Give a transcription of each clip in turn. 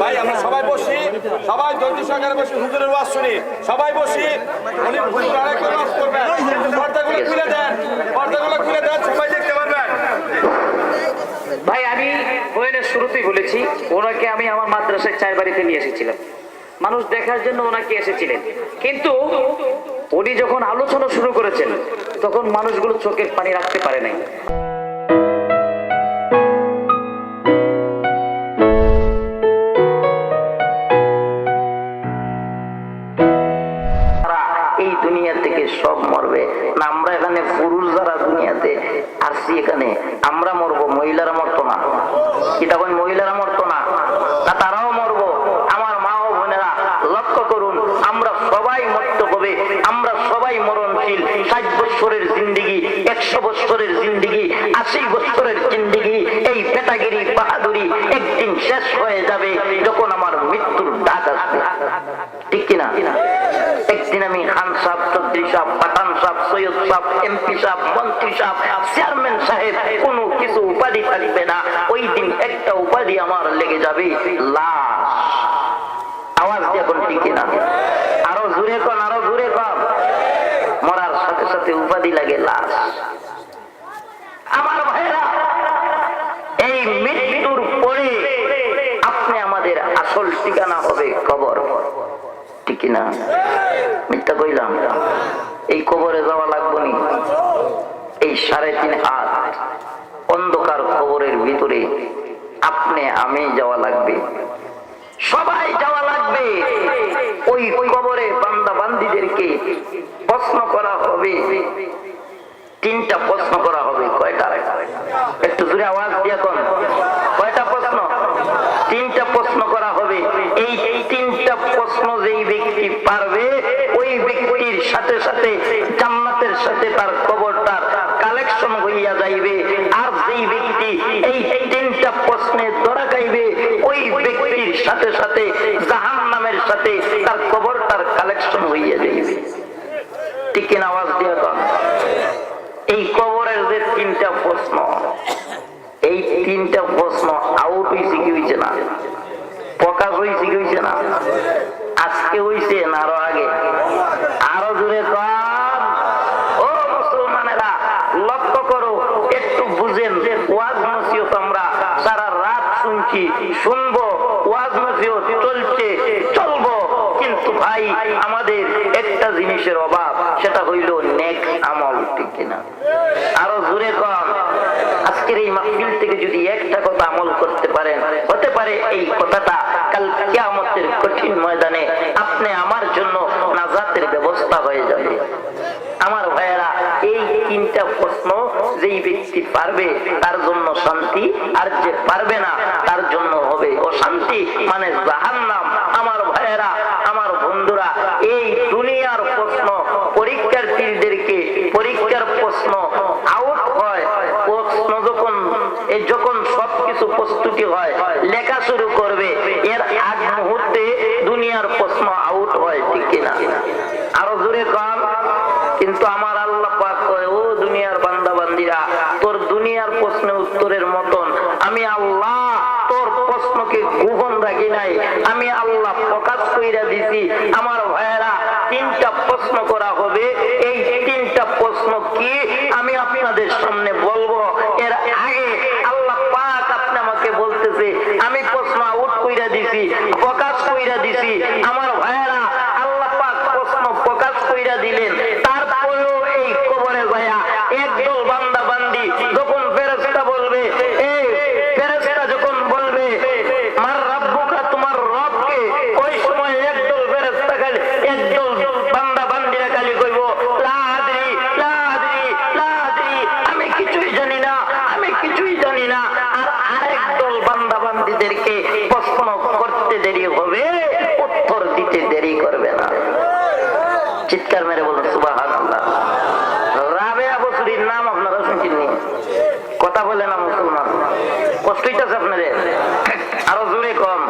ভাই আমরা সবাই বসি, সবাই ধৈর্য সহকারে বসি, হুজুরের ওয়াজ শুনি, সবাই বসি। উনি হুজুর আরেকটা ওয়াজ করবেন, পর্দাগুলো খুলে দেন, পর্দাগুলো খুলে দেন, সবাই দেখতে পারবেন। ভাই আমি বইয়ের শুরুতেই বলেছি, ওনাকে আমি আমার মাদ্রাসায় চার বাড়িতে নিয়ে এসেছিলাম, মানুষ দেখার জন্য ওনাকে এসেছিলেন। কিন্তু উনি যখন আলোচনা শুরু করেছেন তখন মানুষগুলো চোখের পানি রাখতে পারে নাই। এই দুনিয়া থেকে সব মরবে না, আমরা এখানে পুরুষ যারা দুনিয়াতে আসছি এখানে আমরা মরবো, মহিলারা মরতো না। এটা কোন মহিলারা মরতো না, না তারাও মরবো। আমার মা ও বোনেরা লক্ষ্য করুন, আমরা সবাই মরতে হবে, আমরা সবাই মরণশীল। 60 বছরের জিন্দিগি, 100 বছরের জিন্দিগি, 80 বছরের জিন্দিগি, এই পেটাগিরি বাহাদুরি একদিন শেষ হয়ে যাবে যখন আমার মৃত্যুর ডাক আসবে, ঠিক কিনা? একদিন আমি খান সাহেব, চৌধুরী সাহেব, পাঠান সাহেব, সৈয়দ সাহেব, এমপি সাহেব, মন্ত্রী সাহেব, চেয়ারম্যান সাহেব, কোনো কিছু উপাধি থাকবে না। ওই দিন একটা উপাধি আমার লেগে যাবে, লাশ। আওয়াজ দিয়ে কোন ঠিক কিনা? আরো জোরে কন, আরো জোরে কন। মরার সাথে সাথে উপাধি লাগে লাশ। আমার ভাইরা, এই মৃত্যুর পরে আপনি আমাদের আসল ঠিকানা হবে কবর, ঠিক কিনা? মিথ্যা কইলাম? এই কবরে যাওয়া লাগবে নি। এই 3.5 হাত অন্ধকার কবরের ভিতরে আপনি আমি যাওয়া লাগবে, সবাই যাওয়া লাগবে। ওই কবরে বান্দা বান্দীদেরকে প্রশ্ন করা হবে, 3টা প্রশ্ন করা হবে। কয়টা? একটু জোরে আওয়াজ দিয়ে কোন, কয়টা প্রশ্ন? 3টা প্রশ্ন করা হবে। এই 3টা প্রশ্ন যেই ব্যক্তি পারবে, ওই ব্যক্তির সাথে সাথে জান্নাতের সাথে তার কবরটার কালেকশন হইয়া যাইবে। আর যেই ব্যক্তি এই 3টা প্রশ্নে ধরা খাইবে, ওই ব্যক্তির সাথে সাথে জাহান্নামের সাথে তার কবরটার কালেকশন হইয়া যাইবে, ঠিক কিনা? আওয়াজ দিয়ে কোন। এই কবরের যে 3টা প্রশ্ন, এই 3টা প্রশ্ন আউট হয়েছে কি হয়েছে না? প্রকাশ হয়েছে কি হয়েছে না? আজকে হয়েছে না আরো আগে? আরো জোরে কর। ও মুসলমানেরা লক্ষ্য করো, একটু বুঝেন। ওয়াজ নসিহত আমরা সারা রাত শুনছি, শুনবো, ওয়াজ নসিহত চলছে, চলবো, কিন্তু ভাই আমাদের একটা জিনিসের অভাব, সেটা হইল নেক আমল, ঠিক কিনা? আরো জোরে কর। আজকের এই মাহফিল থেকে যদি একটা কথা আমল করতে পারেন, হতে পারে এই কথাটা কাল কিয়ামতের কঠিন ময়দানে আপনি আমার জন্য নাজাতের ব্যবস্থা হয়ে যাবে। আমার ভাইয়েরা, এই 3টা প্রশ্ন যেই ব্যক্তি পারবে তার জন্য শান্তি, আর যে পারবে না তার জন্য হবে অশান্তি, মানে জাহান্নাম। আমার ভাইয়েরা, আমার বন্ধুরা, এই দুনিয়ার প্রশ্ন পরীক্ষার্থীদেরকে, পরীক্ষার প্রশ্ন আউট হয়, প্রশ্ন যখন সবকিছু প্রস্তুতি হয়, লেখা শুরু করবে, এর আগ মুহূর্তে দুনিয়ার প্রশ্ন আউট হয়, ঠিক কিনা? আরো জোরে কম। কিন্তু আমার আল্লাহ পাক কয়, ও দুনিয়ার বান্দা বান্দিরা, তোর দুনিয়ার প্রশ্নের উত্তরের মতন আমি আল্লাহ তোর প্রশ্নকে গোপন রাখি নাই, আমি আল্লাহ প্রকাশ কইরা দিছি। আমার ভাইয়েরা, 3টা প্রশ্ন করা হবে। এই 3টা প্রশ্ন কি আমি আপনাদের সামনে বলবো। এর আগে আল্লাহ পাক আপনি আমাকে বলতেছে, আমি প্রশ্ন আউট কইরা দিছি, প্রকাশ কইরা দিছি। আমার ভাইয়েরা, আল্লাহ পাক প্রশ্ন প্রকাশ কইরা দিলেন, তারপরেও এই কবরে ভাইয়া একদল বান্দা বান্দি যখন ফেরেশতা বলবে, এই ফেরেশতা যখন বলবে মার রাব্বুকা, তোমার রব কে, ওই সময় একদল ফেরেশতা খালি, একদল বান্দা বান্দিরা চিৎকার মেরে বলুন সুবহানাল্লাহ। রাবেয়া বসুরীর নাম আপনারা শুনছেননি? কথা বলে না মুসলমান, কষ্ট হইতেছে আপনাদের? আরো জোরে কম।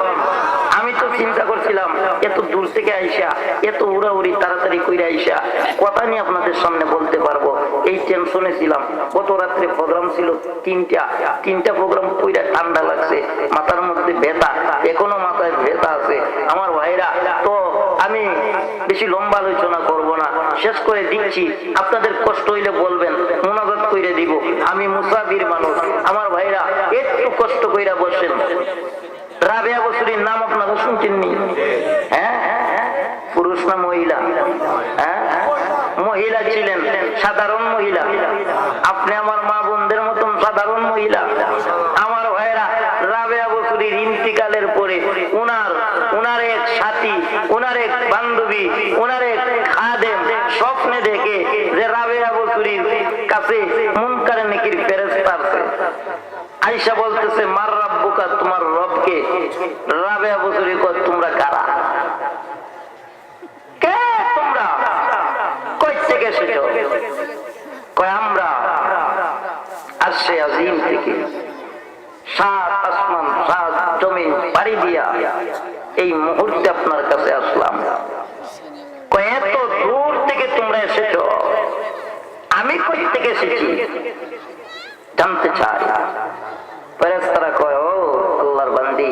আমি তো চিন্তা করছিলাম এত দূর থেকে আইসা এত উড়াউড়ি তাড়াতাড়ি কইরা আইসা কথা নিয়ে আপনাদের সামনে বলতে পারবো এই টেনশনে ছিলাম। গত রাত্রে প্রোগ্রাম ছিল তিনটা প্রোগ্রাম কইরা ঠান্ডা লাগছে, মাথার মধ্যে ব্যথা, এখনো মাথায় ব্যথা আছে আমার ভাইরা। তো আমি বেশি লম্বা আলোচনা করব না, শেষ করে দিচ্ছি। আপনাদের কষ্ট হইলে বলবেন, মুনাজাত কইরা দিব। আমি মুসাফির মানুষ, আমার ভাইরা একটু কষ্ট কইরা বসেন। রাবেয়া বসুরীর নাম আপনারা শুনছেননি? হ্যাঁ, পুরুষ না মহিলা? হ্যাঁ, মহিলা ছিলেন, সাধারণ মহিলা। আপনি আমার মা বোনদের মতন সাধারণ মহিলা। আমার ভাইরা রাবেয়া বসুরীর ইন্তিকালের পরে উনার এক সাথী, উনার এক বান্ধবী, উনার এক খাদেম স্বপ্নে দেখে যে রাবেয়া বসুরীর কাছে মুনকার নেকির ফেরেশতা আছে। আয়েশা বলতেছে, মার রাব্বুকা, তোমার রবকে? রাবেয়া বসুরী কয়, তোমরা কারা? কে তোমরা? কই থেকে এসেছো? কয়, আমরা আরশে আজিম থেকে, সাত আসমান সাত জমিন পাড়ি দিয়া এই মুহূর্তে আপনার কাছে আসলাম। কয়, এত দূর থেকে তোমরা এসেছো, আমি কই থেকে এসেছি জানতে চাই। ফেরেশতারা কয়, ও আল্লাহর বান্দি,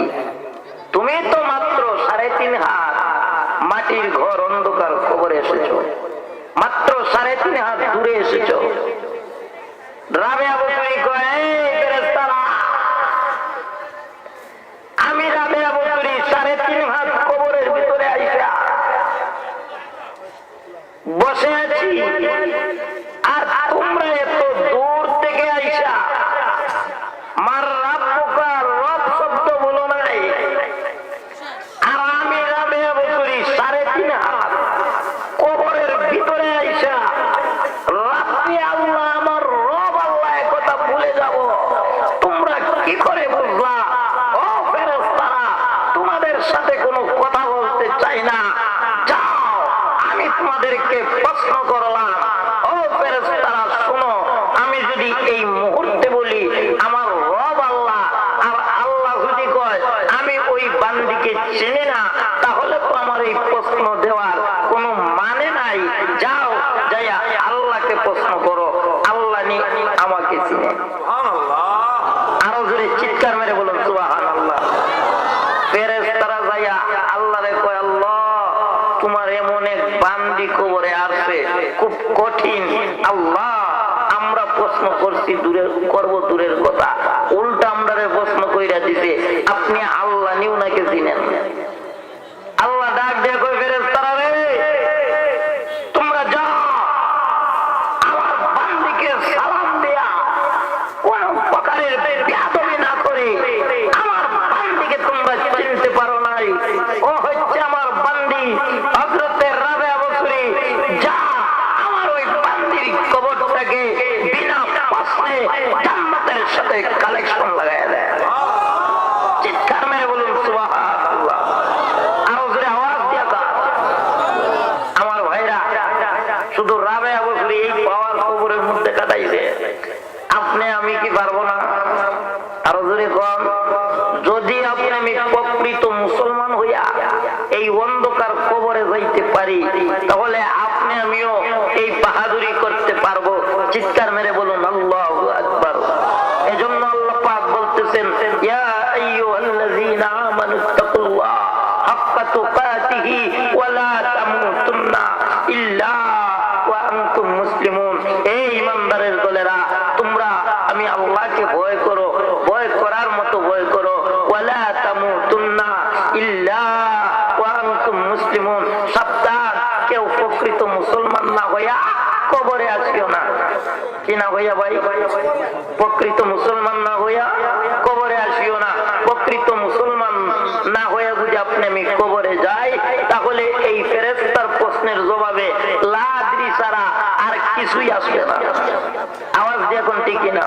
তুমি তো মাত্র 3.5 হাত মাটির ঘর অন্ধকার কবরে এসেছো, মাত্র 3.5 হাত দূরে এসেছো। রাবেয়া বসুরী কয়, এই ফেরেশতারা, আমি রাবেয়া বসুরী 3.5 হাত কবরের ভিতরে আইসা বসে আছি, আর তোমরা এত দূর থেকে আইসা মার রাব্বুকা, রব শব্দ বলো নাই, আর আমি রাবেয়া বসুরী 3.5 হাত কবরের ভিতরে আইসা রাব্বি আল্লাহ, আমার রব আল্লাহ কথা ভুলে যাব, তোমরা কি করে বুঝলা? ও ফেরেশতারা, তোমাদের সাথে কোনো কথা বলতে চাই না, যাও, আমি তোমাদেরকে প্রশ্ন করলাম। ও ফেরেশতারা শোনো, আমি যদি এই মুহূর্তে বলি আমার রব আল্লাহ, আর আল্লাহ যদি কয় আমি ওই বান্দিকে চিনি না, তাহলে তো আমার এই প্রশ্ন দেওয়ার কোনো মানে নাই। যাও, যাইয়া আল্লাহকে প্রশ্ন করো, আল্লাহ নি আমাকে চিনে। আরো জোরে চিৎকার মেরে বলুন সুবহানাল্লাহ। ফেরেশতারা যাইয়া আল্লাহরে কয়, আল্লাহ, তোমার এমন এক বান্দি কবরে আসছে, খুব কঠিন। আল্লাহ, আমরা প্রশ্ন করছি দূরের কথা, উল্টা আমরারে প্রশ্ন কইরা দিছে, আপনি আল্লাহ নিউ নাকি চিনেন? আল্লাহ ডাক দিয়ে কই, ফেরেশতারা রে, তোমরা যাও, আমার বান্দিকে সালাম দিয়া কোন প্রকারের বেয়াদবি না করে, আমার বান্দিকে তোমরা চিনতে পারো নাই, ও হচ্ছে আমার বান্দি হযরতে রাবেয়া বসুরী। যা, আমার ওই বান্দির কবরটাকে বিনা প্রশ্নে জান্নাতের সাথে কালেকশন লাগায় দেয়। চিৎকার মেরে বলুন সুবহানাল্লাহ। আরো জোরে আওয়াজ দিয়া দাও। আমার ভাইরা, শুধু রাবেয়া বসুরী এই পাওয়ার কবরের মধ্যে কাটাইছে, আপনি আমি কি পারবো না? আরো জোরে কম। যদি আপনি আমি প্রকৃত মুসলমান হইয়া এই অন্ধকার কবরে যাইতে পারি, তাহলে আপনি আমিও এই বাহাদুরি করতে পারবো। চিৎকার মেরে বলুন আল্লাহু আকবার। এজন্য আল্লাহ পাক বলতেছেন, ইয়া আইয়ুহাল্লাযীনা আমানুত্তাকুল্লাহ হাক্কা তুকাতিহি ওয়া লা তামুতুন্না ইল্লা ওয়া আনতুম মুসলিমুন। এই ঈমানদারের দলেরা, তোমরা আমি আল্লাহকে ভয় করো, ভয় করার মতো ভয় করো। ওয়া লা তামুতুন্না ইল্লা ওয়া আনতুম মুসলিমুন। সাবধান, কেউ প্রকৃত মুসলমান না হইয়া কবরে আসিও না। কি না হইয়া ভাই? প্রকৃত মুসলমান না হইয়া কবরে আসিও না। প্রকৃত মুসলমান না হইয়া যদি আপনি আমি কবরে যাই, তাহলে এই ফেরেশতার প্রশ্নের জবাবে লা আদরি ছাড়া আর কিছুই আসবে না। আওয়াজ দিয়ে কোন ঠিক কিনা?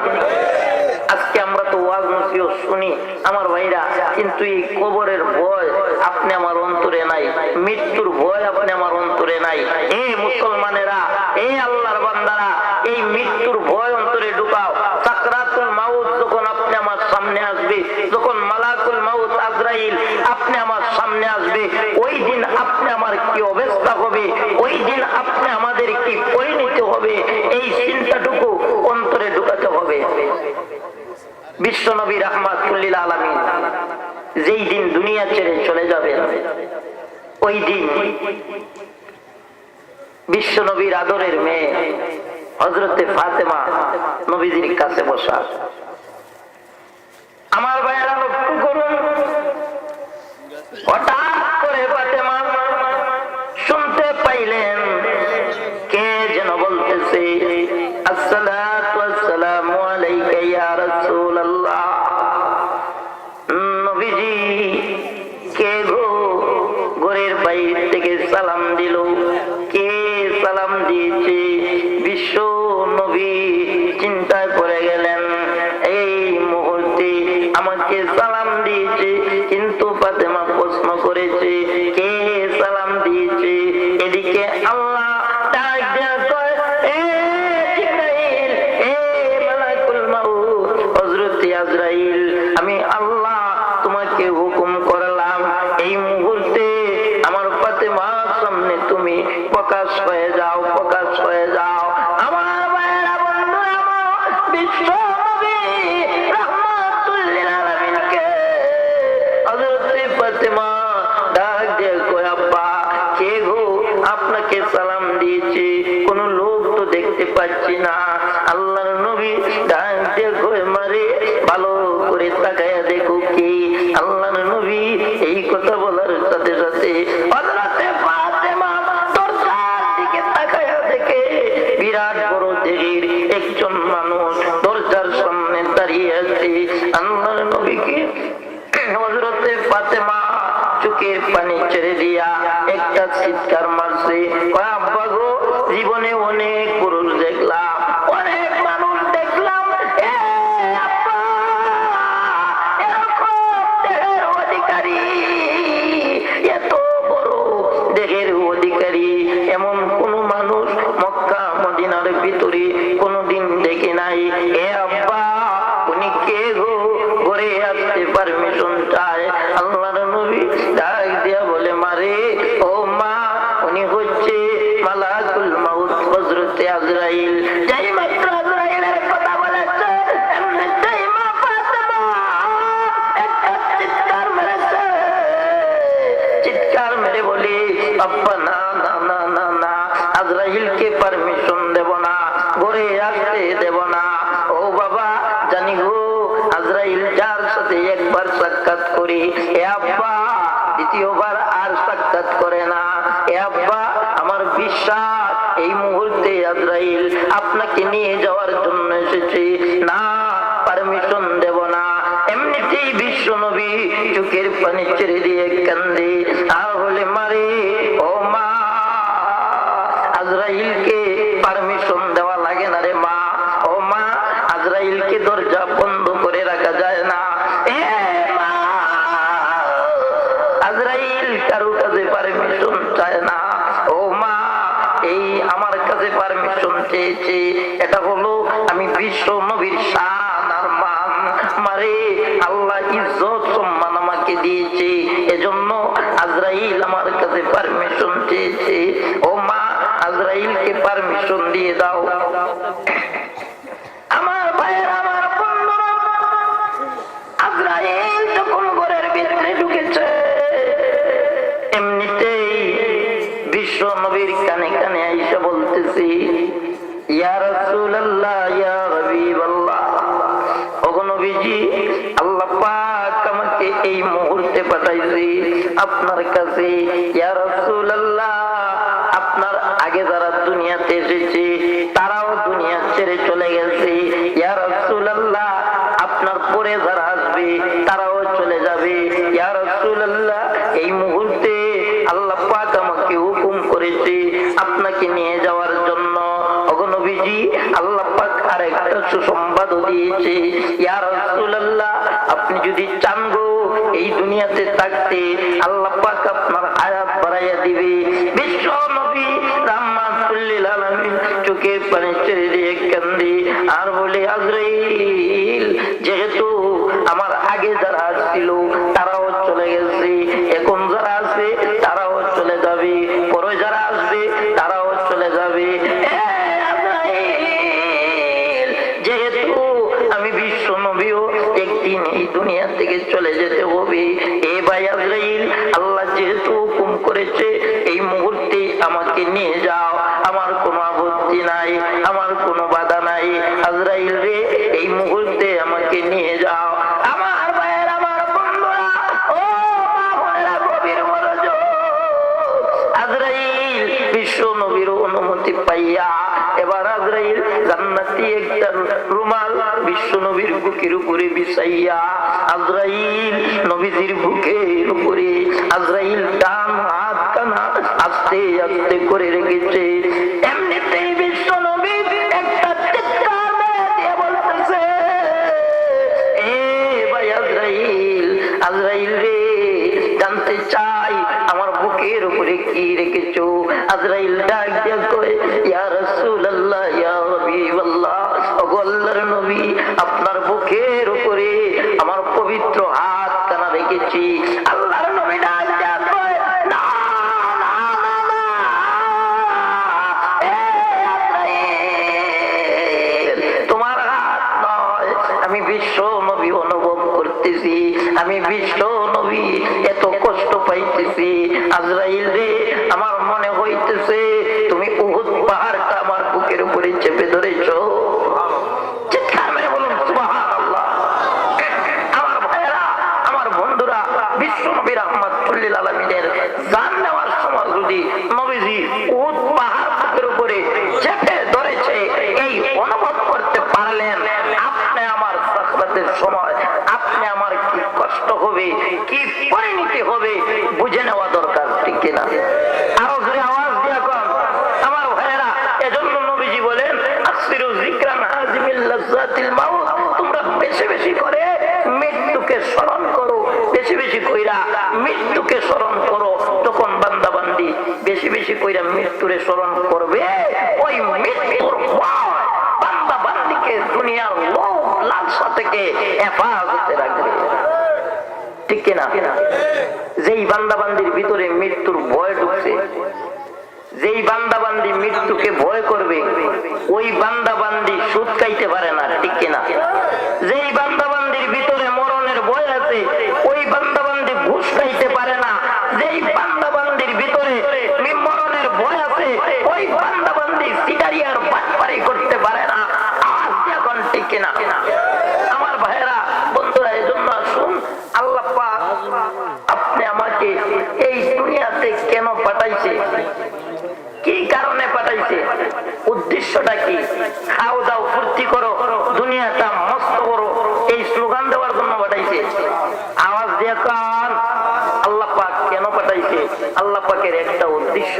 আজকে আমরা তো ওয়াজ নসিহত শুনি আমার ভাইরা, কিন্তু এই কবরের ভয় আপনি আমার অন্তরে নাই, মৃত্যুর ভয় আপনি আমার অন্তরে নাই। এই মুসলমানেরা, এই আল্লাহর বান্দারা, এই মৃত্যুর ভয় অন্তরে ঢুকাও। সাকরাতুল মাউত যখন আপনি আমার সামনে আসবে, যখন মালাকুল মাউত আজরাইল আপনি আমার সামনে আসবে, ওই দিন আপনি আমার কি অবস্থা হবে, ওই দিন আপনি আমাদের কি পরিণতি হবে, এই চিন্তাটুকু অন্তরে ঢুকাতে হবে। বিশ্ব নবী রাহমাতুল লিল আলামিন যেই দিন দুনিয়া ছেড়ে চলে যাবেন, ওই দিন বিশ্ব নবীর আদরের মেয়ে হযরতে ফাতেমা নবীজির কাছে বসা। আমার ভাইয়েরা লক্ষ্য করুন, হঠাৎ করে ফাতেমা শুনতে পাইলেন কে যেন বলতেছে, আসসালাতু ওয়াসসালামু আলাইকা ইয়া রাসূলুল্লাহ। নবীজি কে গো? ঘরের বাইরে থেকে সালাম দিল। কে সালাম দিয়েছে? বিশ্ব নবী চিন্তায় পড়ে গেলেন, এই মুহূর্তে আমাকে সালাম দিয়েছে, কিন্তু ফাতেমা প্রশ্ন করেছে কে সালাম দিয়েছে। এদিকে আল্লাহ ডাক দেয়া কয়, এ জিবরাইল, এ মালাকুল মাউত, হযরত আজরাইল, আমি আল্লাহ তোমাকে হুকুম করলাম এই মুহূর্তে আমার ফাতেমার সামনে তুমি প্রকাশ হয়ে যাও, প্রকাশ হয়ে যাও। আমার ভাইয়েরা, বন্ধুরা আমার, বিশ্ব নবী রাহমাতুল লিল আলামিনকে হযরত ফাতেমা ডাক দিয়ে কয়, আব্বা কে গো আপনাকে সালাম দিয়েছে? কোন লোক তো দেখতে পাচ্ছি না। আল্লাহর নবী ডাক দিয়ে কয়, মারে ভালো করে তাকায়া দেখো কে। আল্লাহর নবী এই কথা বলার সাথে সাথে হযরতে ফাতেমা দরজার দিকে তাকায়া দেখে বিরাট বড় দেহের একজন মানুষ দরজার সামনে দাঁড়িয়ে আছে। আল্লাহর নবীকে হযরতে ফাতেমা চোখের পানি ছেড়ে দিয়া একটা চিৎকার মারছে, কয়, আব্বা গো, জীবনে অনেক পুরুষ দেখলাম, অনেক মানুষ দেখলাম, এ আব্বা, এরকম দেহের অধিকারী, এত বড় দেহের অধিকারী এমন কোন মানুষ মক্কা মদিনার ভিতরে কোনদিন দেখে নাই। এ আব্বা, উনি কে গো? ঘরে আসতে পারমিশন চায়। আল্লাহর নবী ডাক দিয়া বলে, মারে ও মা, উনি হচ্ছে মালাকুল মাউত হযরতে আজরাইল। যেই মাত্র আজরাইলের কথা বলেছে, এমনিতেই মা ফাতেমা একটা চিৎকার মেরেছে। চিৎকার মেরে বলে, আব্বা না না না না না, আজরাইলকে পারমিশন দেব না, ঘরে আসতে দেব না। ও বাবা, জানি গো আজরাইল যার সাথে একবার সাক্ষাৎ করি, এ আব্বা দ্বিতীয়বার আর সাক্ষাৎ করে না। এ আব্বা, আমার বিশ্বাস এই মুহূর্তে আজরাইল আপনাকে নিয়ে যাওয়ার জন্য এসেছে, না পারমিশন দেব না। এমনিতেই বিশ্ব নবী চোখের পানি ছেড়ে দিয়ে কান্দে আর বলে, মারে ও মা, আজরাইলকে পারমিশন দেওয়া লাগে না রে মা। ও মা, আজরাইলকে দরজা বন্ধ করে রাখা যায় না। এ মা, আজরাইল কারো কাছে পারমিশন চায় না। ও মা, এই আমার কাছে পারমিশন চেয়েছে, এটা হলো আমি বিশ্ব নবীর শান আর মান। মারে, আল্লাহ ইজ্জত সম্মান আমাকে দিয়েছে, এজন্য আজরাইল আমার কাছে পারমিশন চেয়েছে। ও মা, আজরাইলকে পারমিশন দিয়ে দাও। আমার ভাইয়ের, আমার বন্ধুরা, আজরাইল যখন ঘরের ভিতরে ঢুকেছে, এমনিতেই বিশ্ব নবীর কানে কানে আইসা বলতেছি, ইয়া রাসূলুল্লাহ, ইয়া হাবিবাল্লাহ, ওগো নবীজি, আল্লাহ পাক আমাকে এই মুহূর্তে পাঠাইছে আপনার কাছে। ইয়া রাসূলুল্লাহ, আপনার আগে যারা দুনিয়াতে এসেছে তারাও দুনিয়া ছেড়ে চলে গেছে। ইয়া রাসূলুল্লাহ, আপনার পরে যারা আসবে তারাও চলে যাবে। ইয়া রাসূলুল্লাহ, এই মুহূর্তে আল্লাহ পাক আমাকে হুকুম করেছে আপনাকে নিয়ে যাওয়ার জন্য। ওগো নবীজি, আল্লাহ পাক আরেকটা সুসংবাদ দিয়েছে, ইয়া রাসূলুল্লাহ আপনি যদি চান গো এই দুনিয়াতে থাকতে আল্লাহ পাক আপনার হায়াত বাড়াইয়া দিবে। বিশ্ব নবী রাহমাতুল লিল আলামিন চোখের পানি ছেড়ে দিয়ে কান্দে আর বলে, আজরাইল যেহেতু আমার আগে যারা ছিল তারাও চলে গেছে, এখন যারা আছে তারাও চলে যাবে, পরে যারা আসবে তারাও চলে যাবে। যেহেতু আমি বিশ্ব নবীও একদিন এই দুনিয়া থেকে চলে যেতে হবে, এ ভাই আজরাইল আল্লাহ যেহেতু হুকুম করেছে এই মুহূর্তে আমাকে নিয়ে যাও, আমার কোনো আপত্তি নাই, আমার কোনো বাধা নাই। আজরাইল রে এই মুহূর্তে আমাকে নিয়ে যাও। আমার ভাইয়ের, আমার বন্ধুরা, ও বোনেরা, গভীর মনোযোগ। আজরাইল বিশ্ব নবীর অনুমতি পাইয়া এবার আজরাইল জান্নাতি একটা রুমাল বিশ্ব নবীর বুকের উপরে বিছাইয়া আজরাইল নবীজির বুকের উপরে আজরাইল ডান হাত কানা আস্তে আস্তে করে রেখেছে। এমনিতেই বিশ্ব নবী একটা চিৎকার দিয়ে বলতেছে, এ ভাই আজরাইল, আজরাইল রে জানতে চাই আমার বুকের উপরে কি রেখেছো। আজরাইল ডাক দিয়া কয়, ইয়া রাসূলুল্লাহ, ইয়া হাবিবাল্লাহ, ওগো আল্লাহর নবী আপনার বুকের উপরে আমার পবিত্র হাত কানা রেখেছি। আল্লাহর নবী ডাক দিয়া কয়, না না না, এ আজরাইল তোমার হাত নয়, আমি বিশ্ব নবী অনুভব করতেছি, আমি বিশ্ব নবী এত কষ্ট পাইতেছি। আজরাইল রে আমার মনে হইতেছে তুমি উহুদ পাহাড়টা আমার বুকের উপরে চেপে ধরেছো। চিৎকার মেরে বলুন সুবহানাল্লাহ। আমার ভাইয়েরা, আমার বন্ধুরা, বিশ্ব নবী রাহমাতুল লিল আলামিনের জান নেওয়ার সময় যদি নবীজি উহুদ পাহাড় বুকের উপরে চেপে ধরেছে এই অনুভব করতে পারলেন, আপনি আমার সাকরাতের সময় আপনি আমার কি কষ্ট হবে, কি পরিণতি হবে বুঝে নেওয়া দরকার, ঠিক কিনা? আরো জোরে আওয়াজ দিয়া কন আমার ভাইয়েরা। এজন্য নবীজি বলেন, আকসিরু যিকরান হাজিমিল লাজ্জাতিল মাউত, তোমরা বেশি বেশি করে মৃত্যুকে স্মরণ করো, বেশি বেশি কইরা মৃত্যুকে স্মরণ করো। তখন বান্দা বান্দি বেশি বেশি কইরা মৃত্যুরে স্মরণ করবে, ওই মৃত্যুর ভয় বান্দা বান্দিকে দুনিয়ার লোভ লালসা থেকে হেফাজতে রাখবে, ঠিক কিনা? যেই বান্দাবান্দির ভিতরে মৃত্যুর ভয় ঢুকছে, যেই বান্দাবান্দি মৃত্যুকে ভয় করবে, ওই বান্দাবান্দি সুদ খাইতে পারে না, ঠিক কিনা? যেই বান্দাবান্দির ভিতরে মরণের ভয় আছে, ওই বান্দাবান্দি ঘুষ খাইতে পারে না। যেই বান্দাবান্দির ভিতরে মরণের ভয় আছে, ওই বান্দাবান্দি সিগারিয়ার বাটপারি করতে পারে না। আজ এখন ঠিক কিনা আমার ভাইয়েরা, বন্ধুরা? এজন্য আসুন, আল্লাহ পাক আপনি আমাকে এই দুনিয়াতে কেন পাঠাইছে, কি কারণে পাঠাইছে, উদ্দেশ্যটা কি? খাও দাও ফুর্তি করো, দুনিয়াটা মস্ত করো, এই স্লোগান দেওয়ার জন্য পাঠাইছে? আওয়াজ দিয়ে কান আল্লাহ পাক কেন পাঠাইছে? আল্লাহ পাকের একটা উদ্দেশ্য।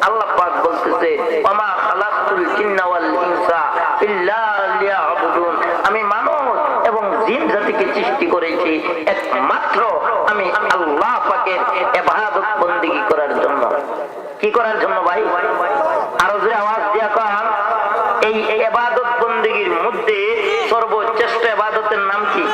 আল্লাহ পাক বলতেছে, ওমা খালাকতুল জিন্না ওয়াল ইনসা ইল্লা লিয়াবুদুন, আমি মানব এবং জিন জাতিকে সৃষ্টি করেছি একমাত্র আমি আল্লাহ পাকের ইবাদত বندگی করার জন্য। কি করার জন্য ভাই? আরো জোরে আওয়াজ দিয়া কন। এই ইবাদত বندگির মধ্যে সর্বশ্রেষ্ঠ ইবাদতের নাম কি?